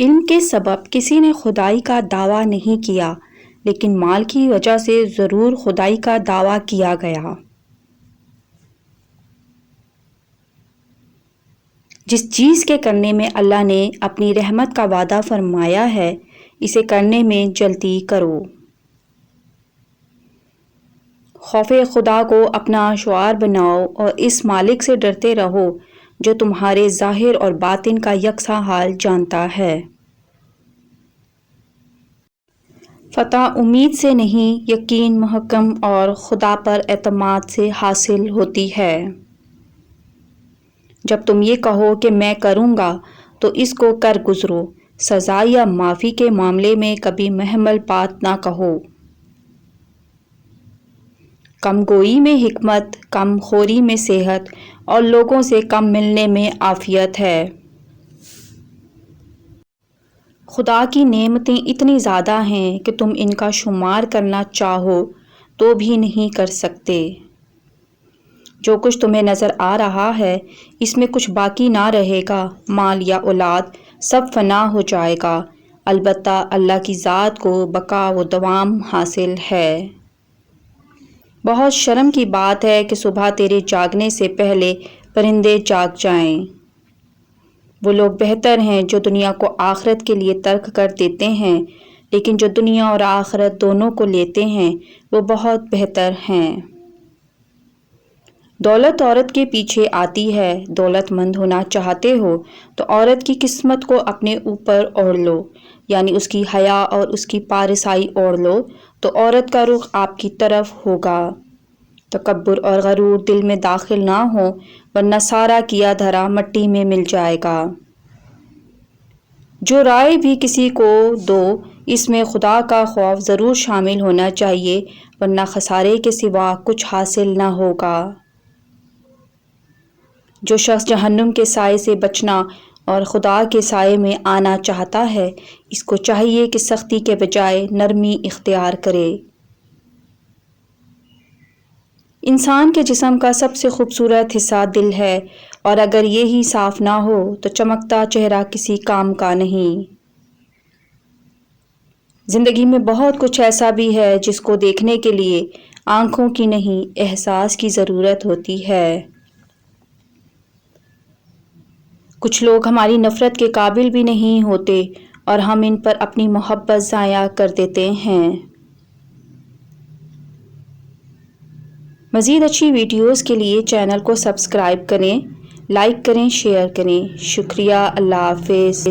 علم کے سبب کسی نے خدائی کا دعویٰ نہیں کیا، لیکن مال کی وجہ سے ضرور خدائی کا دعویٰ کیا گیا۔ جس چیز کے کرنے میں اللہ نے اپنی رحمت کا وعدہ فرمایا ہے، اسے کرنے میں جلدی کرو۔ خوف خدا کو اپنا شعار بناؤ اور اس مالک سے ڈرتے رہو جو تمہارے ظاہر اور باطن کا یکساں حال جانتا ہے۔ فتح امید سے نہیں، یقین محکم اور خدا پر اعتماد سے حاصل ہوتی ہے۔ جب تم یہ کہو کہ میں کروں گا تو اس کو کر گزرو۔ سزا یا معافی کے معاملے میں کبھی مہمل بات نہ کہو۔ کم گوئی میں حکمت، کم خوری میں صحت اور لوگوں سے کم ملنے میں عافیت ہے۔ خدا کی نعمتیں اتنی زیادہ ہیں کہ تم ان کا شمار کرنا چاہو تو بھی نہیں کر سکتے۔ جو کچھ تمہیں نظر آ رہا ہے، اس میں کچھ باقی نہ رہے گا، مال یا اولاد سب فنا ہو جائے گا، البتہ اللہ کی ذات کو بقا و دوام حاصل ہے۔ بہت شرم کی بات ہے کہ صبح تیرے جاگنے سے پہلے پرندے جاگ جائیں۔ وہ لوگ بہتر ہیں جو دنیا کو آخرت کے لیے ترک کر دیتے ہیں، لیکن جو دنیا اور آخرت دونوں کو لیتے ہیں وہ بہت بہتر ہیں۔ دولت عورت کے پیچھے آتی ہے۔ دولت مند ہونا چاہتے ہو تو عورت کی قسمت کو اپنے اوپر اوڑھ لو، یعنی اس کی حیا اور اس کی پارسائی اوڑھ لو تو عورت کا رخ آپ کی طرف ہوگا۔ تکبر اور غرور دل میں داخل نہ ہو، ورنہ سارا کیا دھرا مٹی میں مل جائے گا۔ جو رائے بھی کسی کو دو، اس میں خدا کا خوف ضرور شامل ہونا چاہیے، ورنہ خسارے کے سوا کچھ حاصل نہ ہوگا۔ جو شخص جہنم کے سائے سے بچنا اور خدا کے سائے میں آنا چاہتا ہے، اس کو چاہیے کہ سختی کے بجائے نرمی اختیار کرے۔ انسان کے جسم کا سب سے خوبصورت حصہ دل ہے، اور اگر یہی صاف نہ ہو تو چمکتا چہرہ کسی کام کا نہیں۔ زندگی میں بہت کچھ ایسا بھی ہے جس کو دیکھنے کے لیے آنکھوں کی نہیں، احساس کی ضرورت ہوتی ہے۔ کچھ لوگ ہماری نفرت کے قابل بھی نہیں ہوتے اور ہم ان پر اپنی محبت ضائع کر دیتے ہیں۔ مزید اچھی ویڈیوز کے لیے چینل کو سبسکرائب کریں، لائک کریں، شیئر کریں۔ شکریہ۔ اللہ حافظ۔